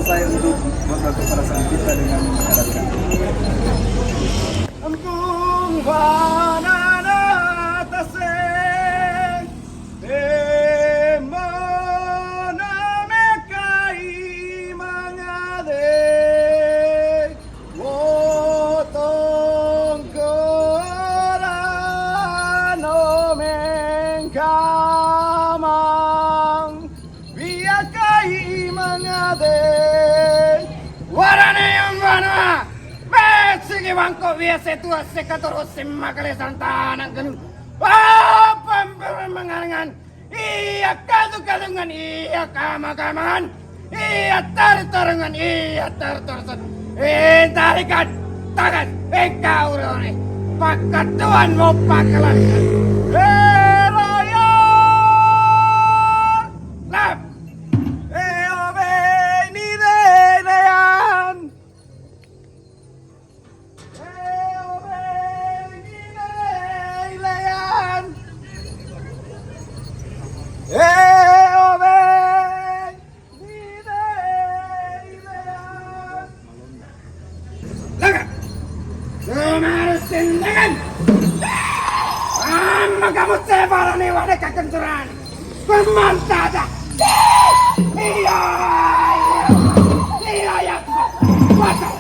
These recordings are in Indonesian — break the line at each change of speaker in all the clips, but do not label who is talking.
saya untuk membantu para santri kita dengan menyadarkan.
Ampun banana tase demona mekai mangade motong korano mengkamang biakai mangade warane yang bana sige bangko biasa tua sekatorus semakale santanan genun apa mengarangan iya kadu-kadungan iya kama-kaman iya tar-tarangan iya tar-tarsan tarikan tangan kaurone pakatuan mau pakalan raya lap obe ni deyan kamu sebarang nih wadah kekenceran pemantada iya ya wajah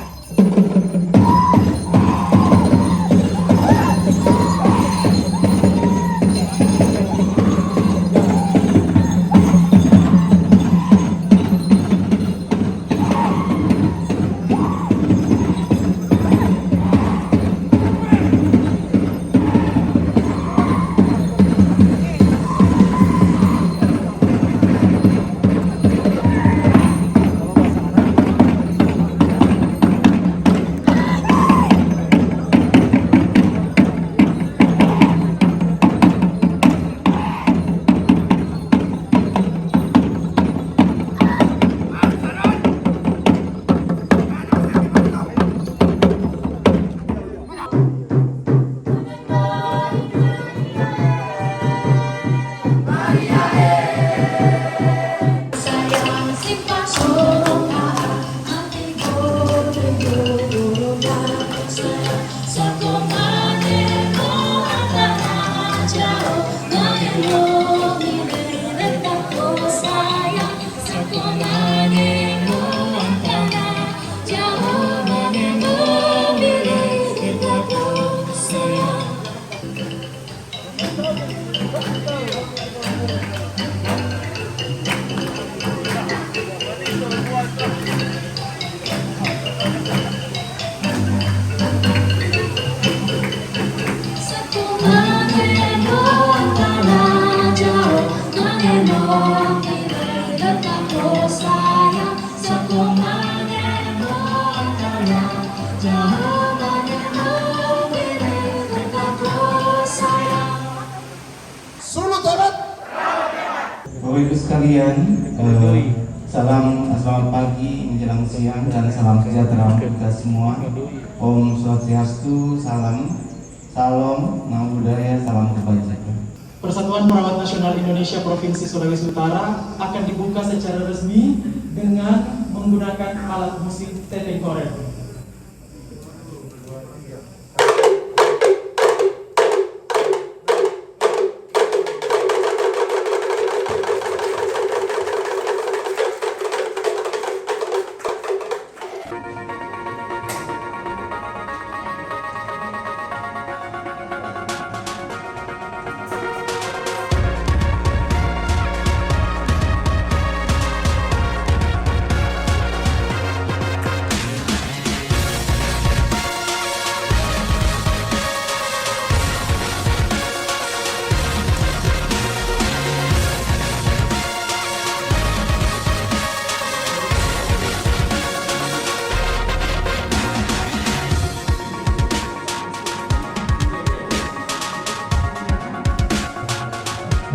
Bapak Ibu sekalian, selamat pagi menjelang siang dan salam sejahtera untuk kita semua. Om Swastiastu, salam Namo Buddhaya, salam kebajikan.
Persatuan Perawat Nasional Indonesia Provinsi Sulawesi Utara akan dibuka secara resmi dengan menggunakan alat musik teteng korek.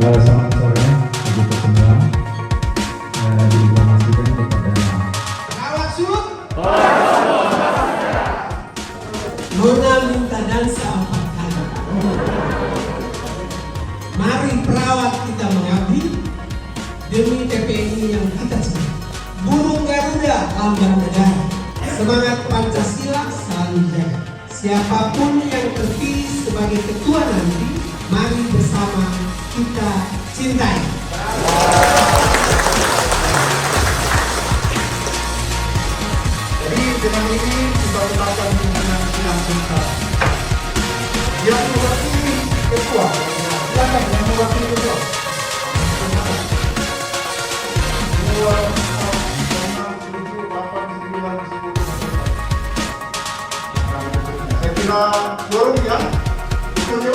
Selamat sore untuk semua. Diinformasikan kepada
Awasud
Nona minta dansa 4 kali. Mari perawat kita mengabdi demi TPNI yang kita cintai. Burung Garuda Muda Lambang Negara. Semangat Pancasila selalu jaga. Siapapun yang terpilih sebagai ketua nanti, mari bersama kita cintai.
Jadi dengan ini kita ucapkan pimpinan sidang sementara. Yang mewakili ketua, silakan yang mewakili ketua. Saya kira quorum ya. Setuju?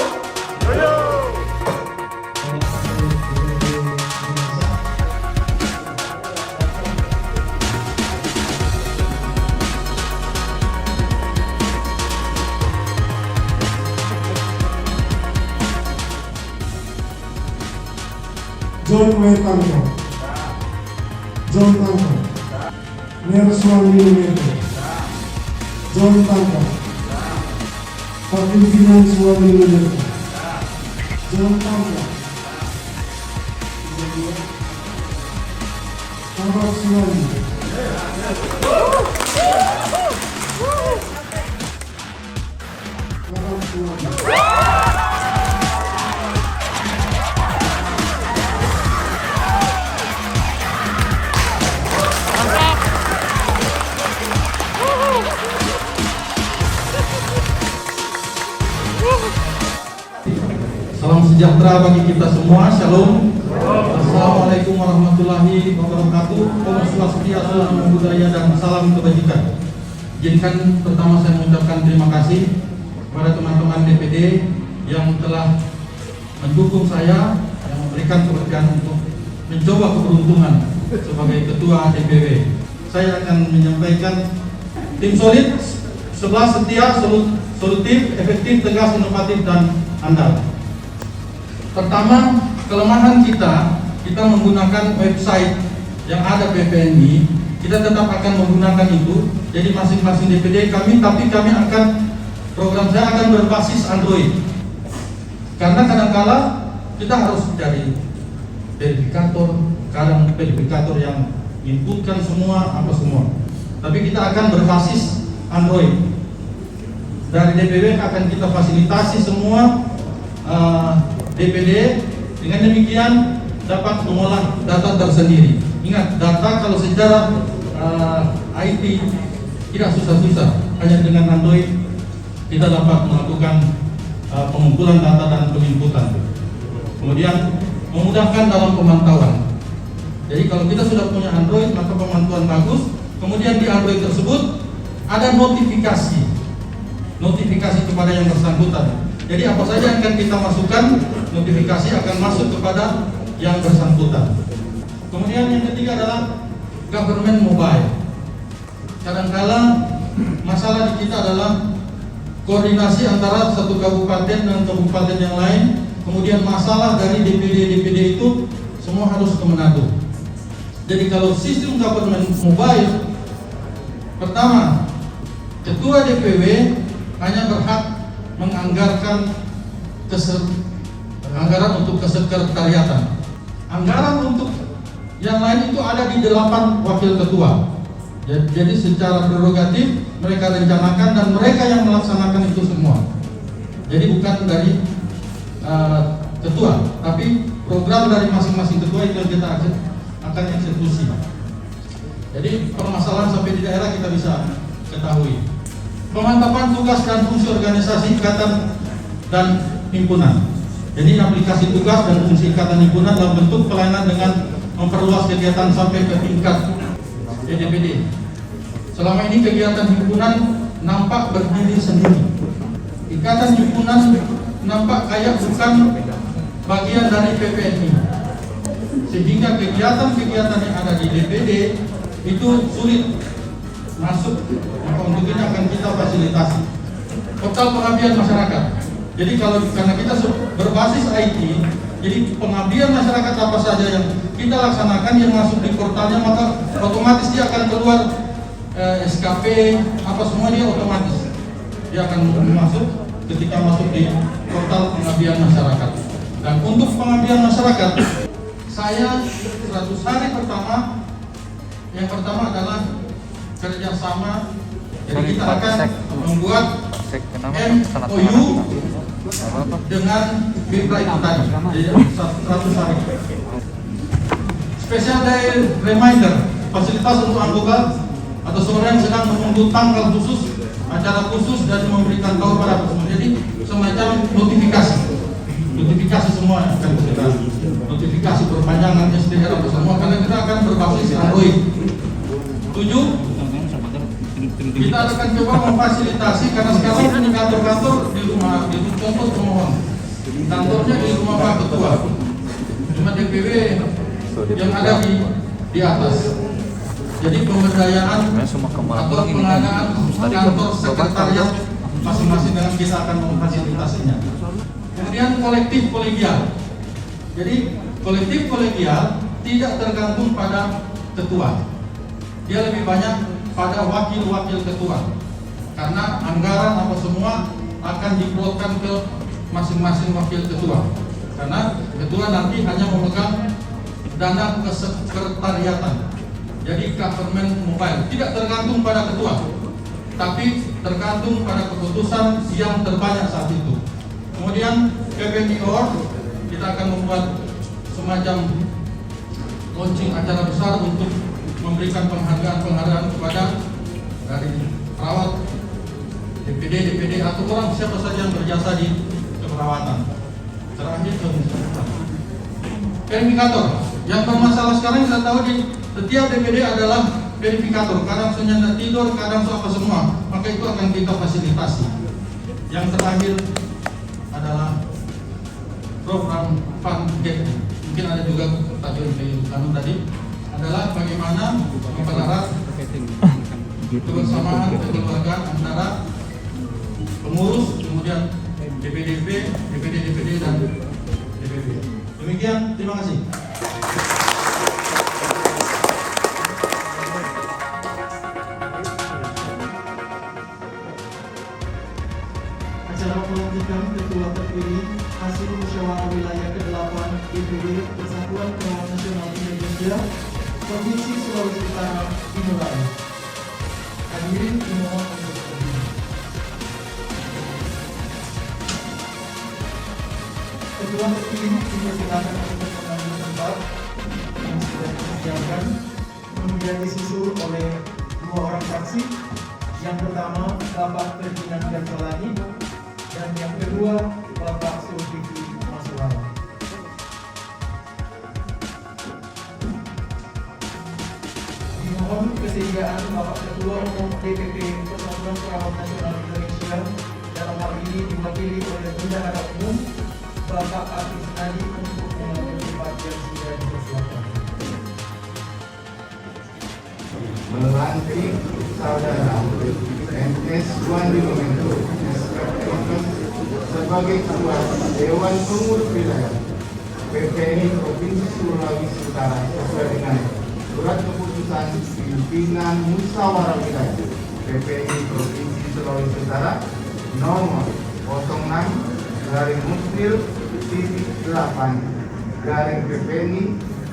John Wetanto, John Tanto, Nelson Wiluwito, John Tanto, Pimpinan Suami Wiluwito, John Tanto, Ahmad Suwandi, Ahmad Suwandi.
Salam sejahtera bagi kita semua. Shalom. Assalamualaikum warahmatullahi wabarakatuh. Om Swastiastu, Namo Buddhaya, dan salam kebajikan. Izinkan pertama saya mengucapkan terima kasih kepada teman-teman DPD yang telah mendukung saya, yang memberikan kepercayaan untuk mencoba keberuntungan sebagai ketua DPW. Saya akan menyampaikan tim solid, 11 setia, solutif, efektif, tegas, inovatif, dan andal. Pertama, kelemahan kita menggunakan website yang ada PPNI. Kita tetap akan menggunakan itu. Jadi masing-masing DPD kami akan program saya akan berbasis Android. Karena kadang-kala kita harus cari verifikator, kadang verifikator yang inputkan semua semua. Tapi kita akan berbasis Android. Dari DPW akan kita fasilitasi semua DPD, dengan demikian dapat mengolah data tersendiri. Ingat, data kalau secara IT tidak susah-susah, hanya dengan Android kita dapat melakukan pengumpulan data dan penginputan. Kemudian memudahkan dalam pemantauan. Jadi kalau kita sudah punya Android, maka pemantauan bagus. Kemudian di Android tersebut ada notifikasi kepada yang bersangkutan. Jadi apa saja yang akan kita masukkan, notifikasi akan masuk kepada yang bersangkutan. Kemudian yang ketiga adalah government mobile. Kadang-kala masalah di kita adalah koordinasi antara satu kabupaten dan kabupaten yang lain. Kemudian masalah dari DPD itu semua harus ke Manado. Jadi kalau sistem government mobile, pertama, ketua DPW hanya berhak menganggarkan anggaran untuk kesekretariatan. Anggaran untuk yang lain itu ada di 8 wakil ketua. Jadi secara prerogatif mereka rencanakan dan mereka yang melaksanakan itu semua. Jadi bukan dari ketua, tapi program dari masing-masing ketua itu yang kita akan eksekusi. Jadi permasalahan sampai di daerah kita bisa ketahui. Pemantapan tugas dan fungsi organisasi ikatan dan himpunan. Jadi aplikasi tugas dan fungsi ikatan himpunan dalam bentuk pelayanan dengan memperluas kegiatan sampai ke tingkat DPD. Selama ini kegiatan himpunan nampak berdiri sendiri. Ikatan himpunan nampak kayak bukan bagian dari PPNI. Sehingga kegiatan-kegiatan yang ada di DPD itu sulit masuk. Maka untuk ini akan kita fasilitasi portal pengabdian masyarakat. Jadi karena kita berbasis IT, jadi pengabdian masyarakat apa saja yang kita laksanakan yang masuk di portalnya, maka otomatis dia akan keluar SKP apa semua, dia otomatis dia akan masuk ketika masuk di portal pengabdian masyarakat. Dan untuk pengabdian masyarakat, saya 100 hari pertama, yang pertama adalah kerjasama. Jadi kita akan membuat MOU dengan Bipra itu tadi, jadi 100 hari. Special day reminder, fasilitas untuk anggota atau seorang yang sedang menunggu tanggal khusus, acara khusus dan memberikan tahu pada semua. Jadi semacam notifikasi semua akan kita notifikasi perpanjangan SDR atau semua, karena kita akan berbasis Android. 7. Kita akan coba memfasilitasi, karena sekarang ini kantor-kantor di rumah, di contoh pemohon, kantornya di rumah Pak Ketua, cuma DPW yang ada di atas. Jadi pemberdayaan atau pengadaan kantor sekretariat masing-masing dengan kita akan memfasilitasinya. Kemudian kolektif kolegial. Jadi kolektif kolegial tidak tergantung pada ketua, dia lebih banyak pada wakil-wakil ketua, karena anggaran apa semua akan diplotkan ke masing-masing wakil ketua, karena ketua nanti hanya memegang dana kesekretariatan. Jadi government mobile tidak tergantung pada ketua, tapi tergantung pada keputusan yang terbanyak saat itu. Kemudian PPNI OR, kita akan membuat semacam launching acara besar untuk memberikan penghargaan kepada dari perawat, DPD atau orang siapa saja yang berjasa di keperawatan. Terakhir verifikator. Yang bermasalah sekarang kita tahu di setiap DPD adalah verifikator. Kadang senja tidur, kadang apa semua. Maka itu akan kita fasilitasi. Yang terakhir adalah program fund gap. Mungkin ada juga tajuk di tadi, adalah bagaimana mempererat kebersamaan kekeluargaan antara pengurus, kemudian DPD dan DPP. Demikian, terima kasih.
Acara pelantikan Ketua terpilih hasil musyawarah wilayah ke-8 DPD Persatuan Perawat Nasional Indonesia Provinsi Sulawesi Utara dimulai. Hadirin dimohon untuk berdiri. Ketua terpilih dipersilakan untuk mengambil tempat yang sudah disediakan, kemudian disusul oleh 2 orang saksi. Yang pertama Bapak Ferdinand Gansolani dan yang kedua Bapak Sulfikri Masuala. Dimohon kesediaan Bapak Ketua Umum DPP Persatuan Perawat Nasional Indonesia, dalam hal ini diwakili oleh Bendahara Umum Bapak Hafiz Ali, untuk mengambil tempat yang sudah dipersilakan.
Melantik saudara MS Wandi Momento sebagai Ketua Dewan Pengurus Wilayah PPNI Provinsi Sulawesi Utara sesuai dengan surat keputusan pimpinan musyawarah wilayah PPNI Provinsi Sulawesi Utara nomor 06/8/PPNI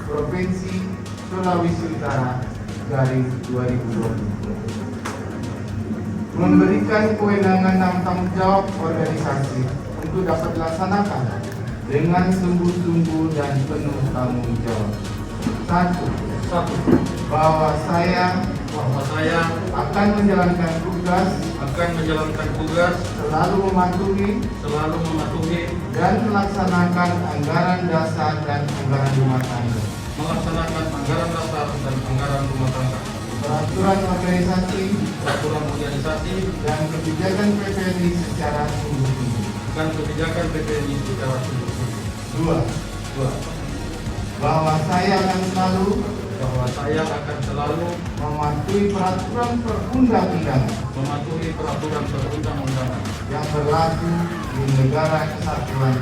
Provinsi Sulawesi Utara dari 2020, memberikan kewenangan dan tanggung jawab organisasi untuk dapat dilaksanakan dengan sungguh-sungguh dan penuh tanggung jawab. Satu, bahwa saya akan menjalankan tugas selalu mematuhi dan melaksanakan anggaran dasar dan anggaran rumah tangga, peraturan organisasi dan kebijakan PPNI secara sungguh-sungguh. Dua, bahwa saya akan selalu mematuhi peraturan perundang-undangan yang berlaku di negara kesatuan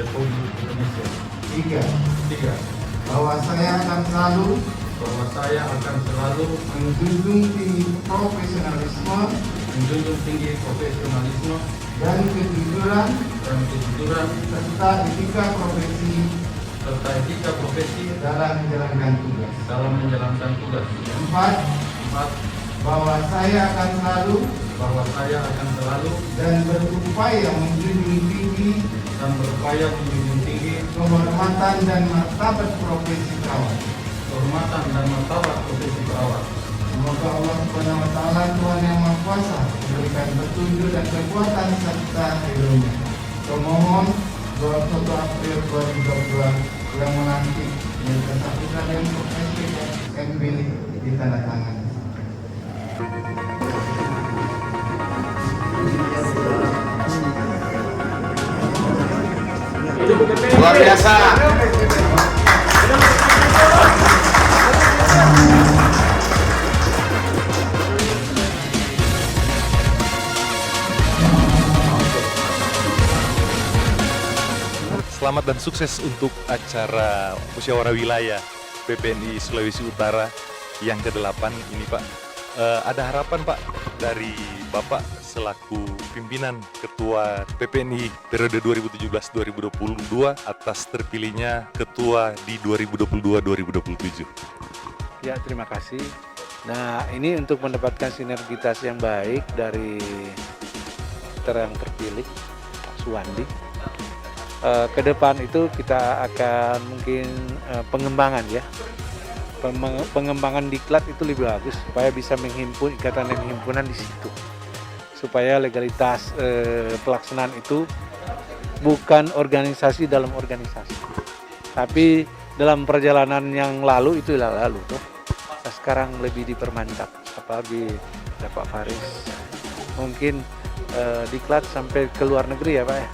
Republik Indonesia. Tiga, bahwa saya akan selalu menjunjung tinggi profesionalisme dan kejujuran serta etika profesi
serta etika profesi
dalam menjalankan tugas.
dalam menjalankan tugas.
4.
4.
Bahwa saya akan selalu
Bahwa saya akan selalu
dan berupaya menjunjung tinggi
dan berupaya menjunjung tinggi
kehormatan dan martabat profesi perawat.
kehormatan dan martabat profesi perawat.
Semoga Allah Subhanahu wa Ta'ala, Tuhan yang Maha Kuasa, memberikan petunjuk dan kekuatan serta hidupnya. Pemohon 21 April 2022 yang melantik yang kesatuan yang profesi MB ditandatangani.
Luar biasa.
Selamat dan sukses untuk acara musyawarah wilayah PPNI Sulawesi Utara yang ke-8 ini, Pak. Ada harapan, Pak, dari Bapak selaku pimpinan Ketua PPNI periode 2017-2022 atas terpilihnya Ketua di 2022-2027.
Ya, terima kasih. Nah, ini untuk mendapatkan sinergitas yang baik dari yang terpilih, Pak Suwandi. Ke depan itu kita akan mungkin pengembangan ya. Pengembangan diklat itu lebih bagus supaya bisa menghimpun ikatan dan himpunan di situ. Supaya legalitas pelaksanaan itu bukan organisasi dalam organisasi. Tapi dalam perjalanan yang lalu itu lalu tuh. Nah, sekarang lebih dipermantap apalagi ada Pak Faris. Mungkin diklat sampai ke luar negeri ya Pak ya.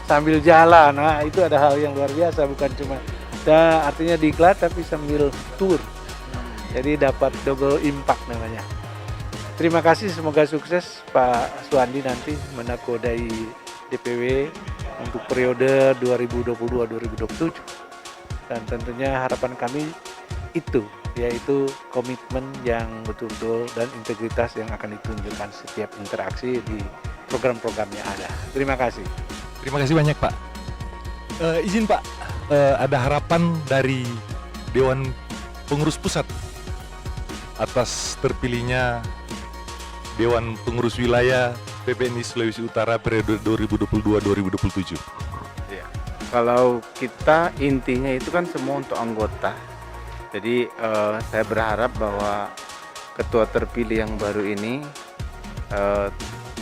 Sambil jalan, nah itu ada hal yang luar biasa, bukan cuma artinya diklat tapi sambil tour. Jadi dapat double impact namanya. Terima kasih, semoga sukses Pak Suwandi nanti menakodai DPW untuk periode 2022-2027. Dan tentunya harapan kami itu, yaitu komitmen yang betul-betul dan integritas yang akan ditunjukkan setiap interaksi di program-program yang ada. Terima kasih.
Terima kasih banyak, Pak. Izin, Pak, ada harapan dari Dewan Pengurus Pusat atas terpilihnya Dewan Pengurus Wilayah PPNI Sulawesi Utara periode 2022-2027.
Ya. Kalau kita intinya itu kan semua untuk anggota. Jadi saya berharap bahwa ketua terpilih yang baru ini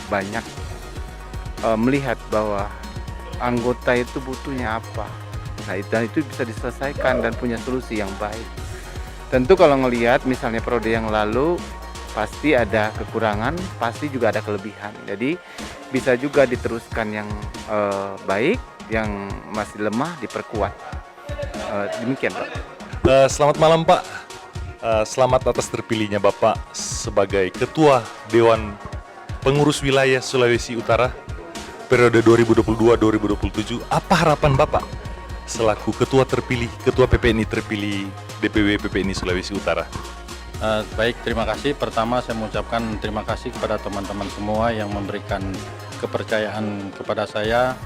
banyak melihat bahwa anggota itu butuhnya apa. Nah, dan itu bisa diselesaikan dan punya solusi yang baik. Tentu kalau ngelihat misalnya periode yang lalu pasti ada kekurangan, pasti juga ada kelebihan. Jadi bisa juga diteruskan yang baik, yang masih lemah diperkuat. Demikian, Pak.
Selamat malam, Pak. Selamat atas terpilihnya Bapak sebagai Ketua Dewan Pengurus Wilayah Sulawesi Utara periode 2022-2027. Apa harapan Bapak selaku Ketua terpilih, Ketua PPNI terpilih DPW PPNI Sulawesi Utara?
Baik, terima kasih. Pertama saya mengucapkan terima kasih kepada teman-teman semua yang memberikan kepercayaan kepada saya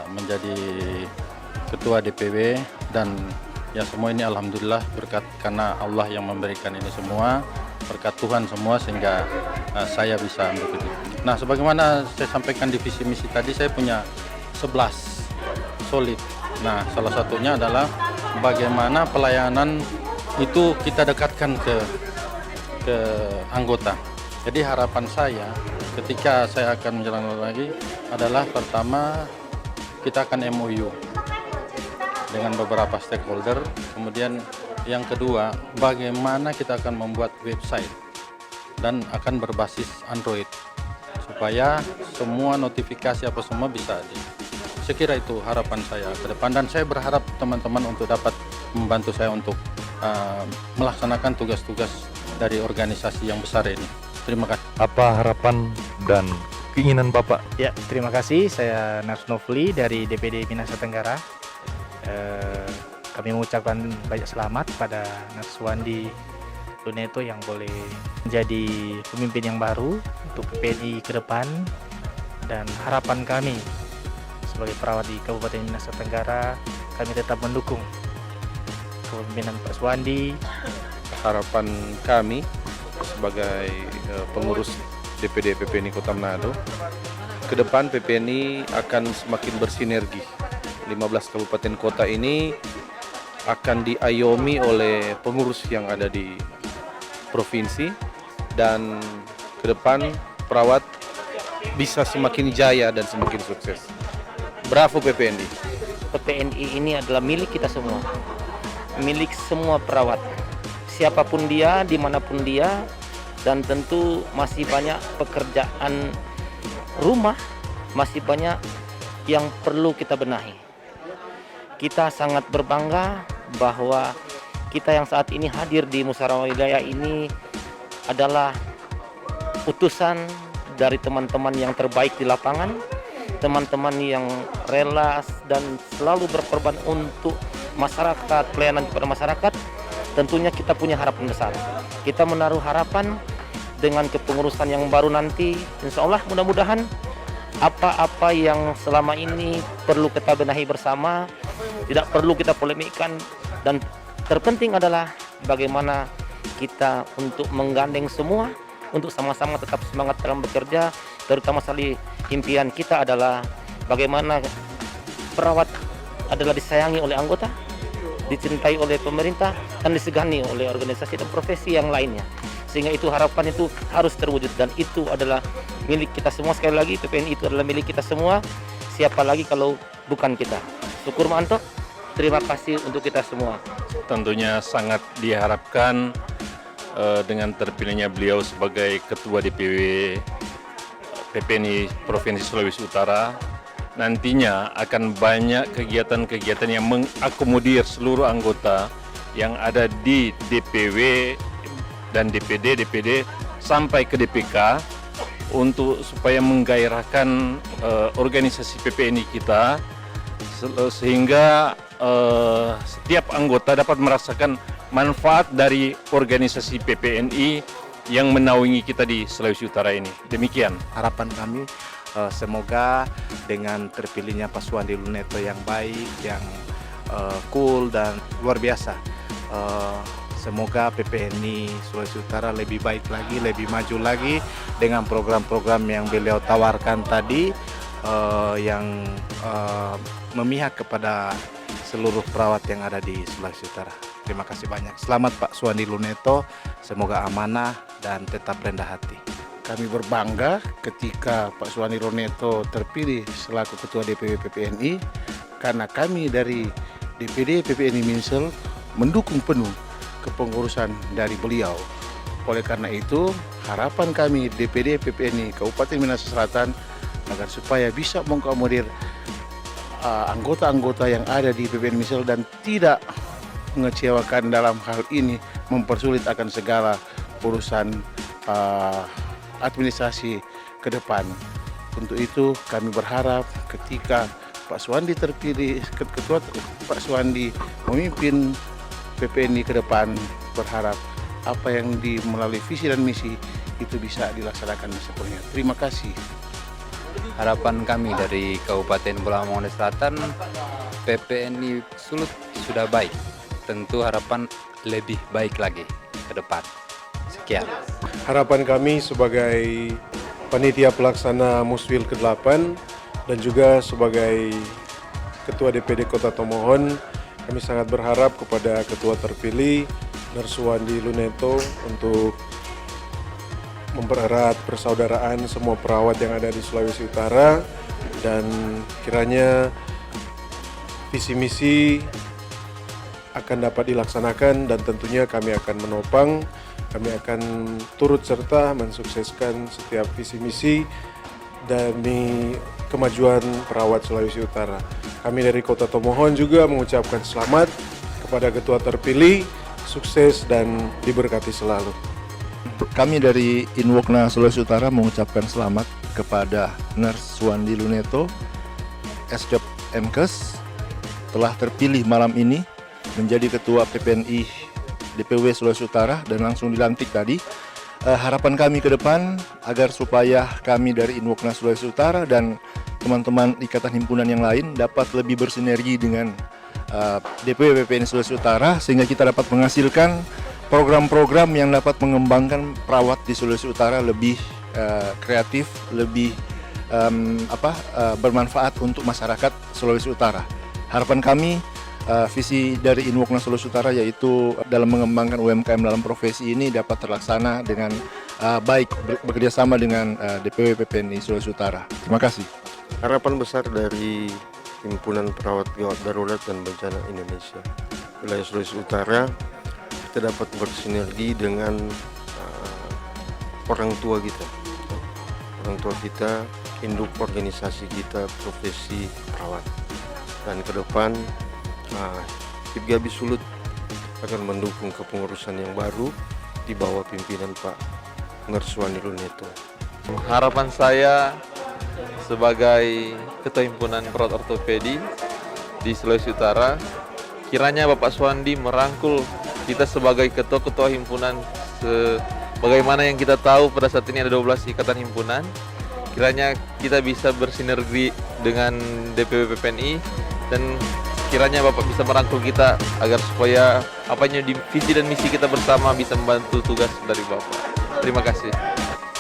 menjadi Ketua DPW, dan ya semua ini alhamdulillah berkat karena Allah yang memberikan ini semua, berkat Tuhan semua sehingga saya bisa begitu. Nah, sebagaimana saya sampaikan di visi misi tadi, saya punya 11 solid. Nah, salah satunya adalah bagaimana pelayanan itu kita dekatkan ke anggota. Jadi harapan saya ketika saya akan menjalankan lagi adalah pertama kita akan MOU dengan beberapa stakeholder. Kemudian yang kedua, bagaimana kita akan membuat website dan akan berbasis Android supaya semua notifikasi apa semua bisa saya kira itu harapan saya ke depan, dan saya berharap teman-teman untuk dapat membantu saya untuk melaksanakan tugas-tugas dari organisasi yang besar ini. Terima kasih.
Apa harapan dan keinginan Bapak?
Ya, terima kasih. Saya Nars Novli dari DPD Minahasa Tenggara. Kami mengucapkan banyak selamat pada Nars Suwandi Luneto yang boleh menjadi pemimpin yang baru untuk PPNI ke depan, dan harapan kami sebagai perawat di Kabupaten Minahasa Tenggara kami tetap mendukung kepemimpinan Pak Suwandi.
Harapan kami sebagai pengurus DPD PPNI Kota Manado, ke depan PPNI akan semakin bersinergi. 15 kabupaten kota ini akan diayomi oleh pengurus yang ada di provinsi, dan ke depan perawat bisa semakin jaya dan semakin sukses. Bravo PPNI.
PPNI ini adalah milik kita semua, milik semua perawat, siapapun dia, dimanapun dia, dan tentu masih banyak pekerjaan rumah, masih banyak yang perlu kita benahi. Kita sangat berbangga bahwa kita yang saat ini hadir di musyawarah wilayah ini adalah utusan dari teman-teman yang terbaik di lapangan, teman-teman yang rela dan selalu berkorban untuk masyarakat, pelayanan kepada masyarakat. Tentunya kita punya harapan besar. Kita menaruh harapan dengan kepengurusan yang baru nanti, insya Allah mudah-mudahan apa-apa yang selama ini perlu kita benahi bersama, tidak perlu kita polemikkan, dan terpenting adalah bagaimana kita untuk menggandeng semua, untuk sama-sama tetap semangat dalam bekerja, terutama sekali impian kita adalah bagaimana perawat adalah disayangi oleh anggota, dicintai oleh pemerintah, dan disegani oleh organisasi dan profesi yang lainnya. Sehingga itu harapan itu harus terwujud, dan itu adalah milik kita semua. Sekali lagi, PPNI itu adalah milik kita semua. Siapa lagi kalau bukan kita? Syukur Manto, terima kasih untuk kita semua.
Tentunya sangat diharapkan dengan terpilihnya beliau sebagai Ketua DPW PPNI Provinsi Sulawesi Utara, nantinya akan banyak kegiatan-kegiatan yang mengakomodir seluruh anggota yang ada di DPW dan DPD sampai ke DPK, untuk supaya menggairahkan organisasi PPNI kita, sehingga setiap anggota dapat merasakan manfaat dari organisasi PPNI yang menaungi kita di Sulawesi Utara ini. Demikian
Harapan kami semoga dengan terpilihnya Pak Suwandi Luneto yang baik, yang cool dan luar biasa, semoga PPNI Sulawesi Utara lebih baik lagi, lebih maju lagi dengan program-program yang beliau tawarkan tadi, yang memihak kepada seluruh perawat yang ada di Sulawesi Utara. Terima kasih banyak. Selamat Pak Suwandi Luneto, semoga amanah dan tetap rendah hati.
Kami berbangga ketika Pak Suwandi Luneto terpilih selaku Ketua DPW PPNI, karena kami dari DPD PPNI Minsel mendukung penuh kepengurusan dari beliau. Oleh karena itu, harapan kami DPD PPNI Kabupaten Minahasa Selatan agar supaya bisa mengakomodir anggota-anggota yang ada di PPNI Minsel dan tidak mengecewakan dalam hal ini, mempersulit akan segala urusan administrasi ke depan. Untuk itu kami berharap ketika Pak Suwandi terpilih, Ketua Pak Suwandi memimpin PPNI ke depan, berharap apa yang melalui visi dan misi itu bisa dilaksanakan sepenuhnya. Terima kasih.
Harapan kami dari Kabupaten Bola Mongondo Selatan, PPNI Sulut sudah baik. Tentu harapan lebih baik lagi ke depan. Sekian.
Harapan kami sebagai panitia pelaksana Muswil ke-8 dan juga sebagai Ketua DPD Kota Tomohon, kami sangat berharap kepada Ketua terpilih Suwandi Luneto untuk mempererat persaudaraan semua perawat yang ada di Sulawesi Utara, dan kiranya visi misi akan dapat dilaksanakan, dan tentunya kami akan menopang, kami akan turut serta mensukseskan setiap visi misi demi kemajuan perawat Sulawesi Utara. Kami dari Kota Tomohon juga mengucapkan selamat kepada Ketua terpilih, sukses dan diberkati selalu.
Kami dari Inwokna Sulawesi Utara mengucapkan selamat kepada Nurse Suwandi Luneto, SJOP MKes, telah terpilih malam ini menjadi Ketua PPNI DPW Sulawesi Utara dan langsung dilantik tadi. Harapan kami ke depan agar supaya kami dari Inwokna Sulawesi Utara dan teman-teman ikatan himpunan yang lain dapat lebih bersinergi dengan DPW PPNI Sulawesi Utara, sehingga kita dapat menghasilkan program-program yang dapat mengembangkan perawat di Sulawesi Utara lebih kreatif, lebih bermanfaat untuk masyarakat Sulawesi Utara. Harapan kami, visi dari Inwokna Sulawesi Utara yaitu dalam mengembangkan UMKM dalam profesi ini dapat terlaksana dengan baik, bekerjasama dengan DPW PPNI Sulawesi Utara. Terima kasih.
Harapan besar dari Himpunan Perawat Gawat Darurat dan Bencana Indonesia wilayah Sulawesi Utara, kita dapat bersinergi dengan orang tua kita, induk organisasi kita, profesi perawat. Dan ke depan Hibgabi Sulut akan mendukung kepengurusan yang baru di bawah pimpinan Pak Ngerswandi Luneto.
Harapan saya sebagai Ketua Himpunan Perawat Ortopedi di Sulawesi Utara, kiranya Bapak Suwandi merangkul kita sebagai ketua-ketua himpunan, sebagaimana yang kita tahu pada saat ini ada 12 ikatan himpunan. Kiranya kita bisa bersinergi dengan DPW PPNI dan kiranya Bapak bisa merangkul kita agar supaya visi dan misi kita bersama bisa membantu tugas dari Bapak. Terima kasih.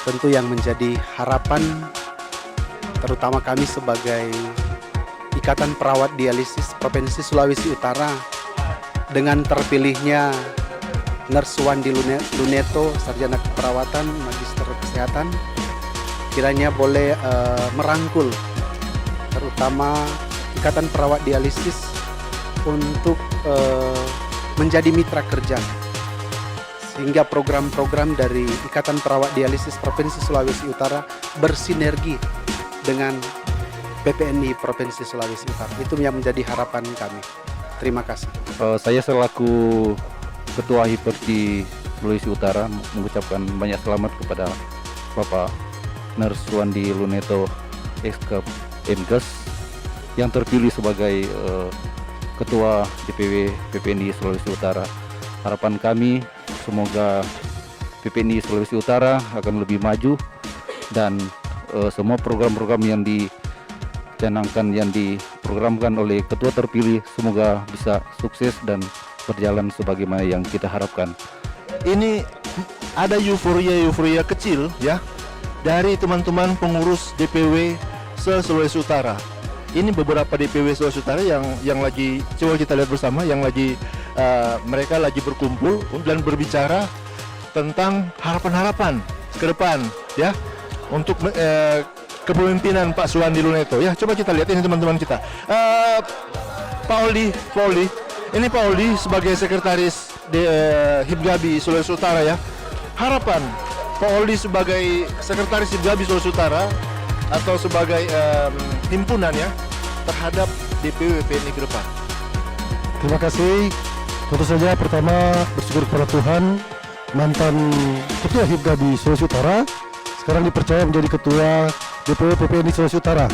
Tentu yang menjadi harapan terutama kami sebagai Ikatan Perawat Dialisis Provinsi Sulawesi Utara dengan terpilihnya Ngerswandi Luneto, Sarjana Keperawatan, Magister Kesehatan, kiranya boleh merangkul terutama Ikatan Perawat Dialisis untuk menjadi mitra kerja, sehingga program-program dari Ikatan Perawat Dialisis Provinsi Sulawesi Utara bersinergi dengan PPNI Provinsi Sulawesi Utara. Itu yang menjadi harapan kami. Terima kasih.
Saya selaku Ketua HIPERDI Sulawesi Utara mengucapkan banyak selamat kepada Bapak Ngerswandi Luneto, Ekskap MKes, yang terpilih sebagai Ketua DPW PPNI Sulawesi Utara. Harapan kami semoga PPNI Sulawesi Utara akan lebih maju dan semua program-program yang dicanangkan, yang diprogramkan oleh ketua terpilih semoga bisa sukses dan berjalan sebagaimana yang kita harapkan.
Ini ada euforia kecil ya dari teman-teman pengurus DPW se-Sulawesi Utara. Ini beberapa DPW Sulawesi Utara yang lagi coba kita lihat bersama, yang lagi mereka lagi berkumpul dan berbicara tentang harapan-harapan ke depan ya untuk kepemimpinan Pak Suwandi Luneto. Ya, coba kita lihat ini teman-teman kita. Pak Oldi, ini Pak Oldi sebagai sekretaris Hibgabi Sulawesi Utara ya. Harapan Pak Oldi sebagai sekretaris Hibgabi Sulawesi Utara atau sebagai himpunan ya terhadap DPW PPNI ke depan.
Terima kasih. Tentu saja pertama bersyukur kepada Tuhan, mantan Ketua Hibgabi Sulawesi Utara sekarang dipercaya menjadi Ketua DPW PPNI Sulawesi Utara.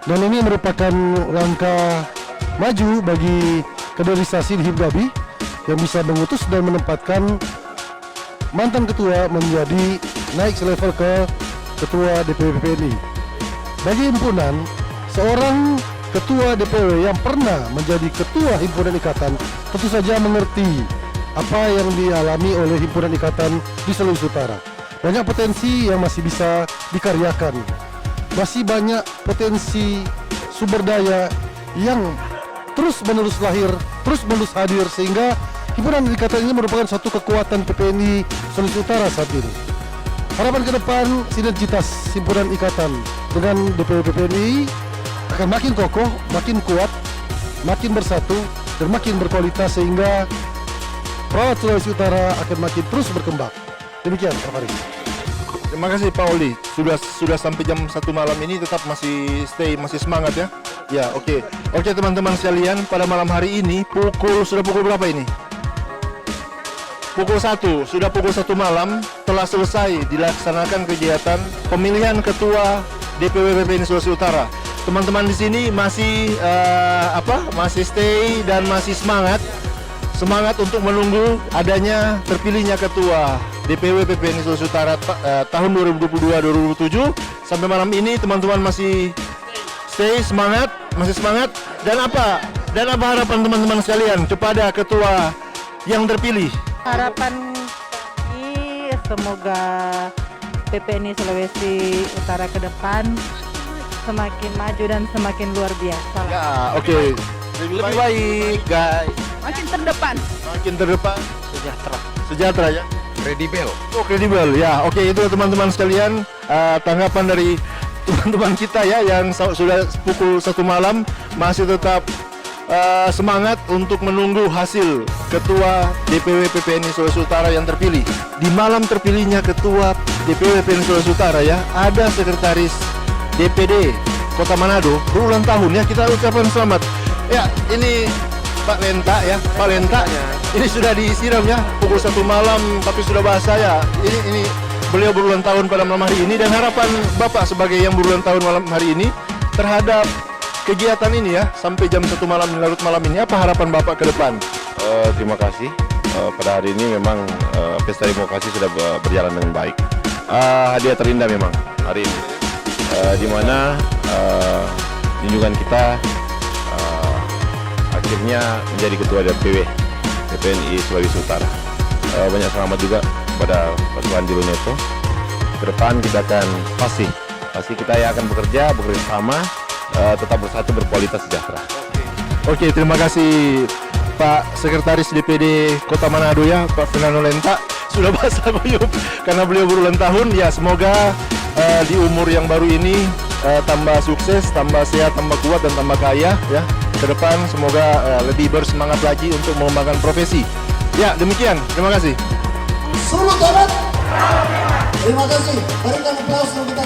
Dan ini merupakan langkah maju bagi kaderisasi di Hibgabi yang bisa mengutus dan menempatkan mantan ketua menjadi naik selevel ke Ketua DPW PPNI. Bagi himpunan, seorang Ketua DPW yang pernah menjadi Ketua Himpunan Ikatan tentu saja mengerti apa yang dialami oleh Himpunan Ikatan di Sulawesi Utara. Banyak potensi yang masih bisa dikaryakan, masih banyak potensi sumber daya yang terus-menerus lahir, terus-menerus hadir, sehingga Himpunan Ikatan ini merupakan satu kekuatan PPNI Sulawesi Utara saat ini. Harapan ke depan, sinergitas Himpunan Ikatan dengan DPW PPNI akan makin kokoh, makin kuat, makin bersatu, dan makin berkualitas, sehingga perawat Sulawesi Utara akan makin terus berkembang. Demikian, Pak Faris.
Terima kasih Pak Oli. Sudah sampai jam 1 malam ini tetap masih masih semangat ya. Ya, oke. Oke teman-teman sekalian, pada malam hari ini sudah pukul berapa ini? Pukul 1, sudah pukul 1 malam telah selesai dilaksanakan kegiatan pemilihan ketua DPW PPNI Sulawesi Utara. Teman-teman di sini masih masih stay dan masih semangat untuk menunggu adanya terpilihnya ketua DPW PPNI Sulawesi Utara tahun 2022-2027. Sampai malam ini teman-teman masih stay semangat, masih semangat, dan Dan apa harapan teman-teman sekalian kepada ketua yang terpilih?
Harapan kami semoga PPNI Sulawesi Utara ke depan semakin maju dan semakin luar biasa.
Ya, oke. Lebih baik, guys.
Makin terdepan.
Makin terdepan.
Sejahtera.
Sejahtera ya.
Kredibel.
Oh, kredibel ya. Oke, itu teman-teman sekalian tanggapan dari teman-teman kita ya yang sudah pukul 1 malam masih tetap semangat untuk menunggu hasil ketua DPW PPNI Sulawesi Utara yang terpilih. Di malam terpilihnya ketua DPW PPNI Sulawesi Utara ya, ada sekretaris DPD Kota Manado berulang tahun ya, kita ucapkan selamat. Ya, ini Pak Lenta ya, Pak Lenta. Ini sudah disiram ya, pukul 1 malam tapi sudah basah ya. Ini beliau berulang tahun pada malam hari ini, dan harapan Bapak sebagai yang berulang tahun malam hari ini terhadap kegiatan ini ya, sampai jam 1 malam larut malam ini, apa harapan Bapak ke depan?
Terima kasih. Pada hari ini memang pesta demokrasi sudah berjalan dengan baik. Hadiah terindah memang hari ini, di mana junjungan kita akhirnya menjadi ketua DPW PPNI Sulawesi Utara. Banyak selamat juga kepada Pak Suwandi Luneto. Ke depan kita akan pasti kita akan bekerja sama, tetap bersatu, berkualitas, sejahtera.
Oke, terima kasih Pak Sekretaris DPD Kota Manado ya, Pak Fernando Lenta. Sudah basah kuyup karena beliau berulang tahun ya. Semoga di umur yang baru ini tambah sukses, tambah sehat, tambah kuat, dan tambah kaya ya. Ke depan semoga lebih bersemangat lagi untuk mengembangkan profesi. Ya, demikian. Terima kasih.
Solo Barat. Terima kasih. Berikan aplaus untuk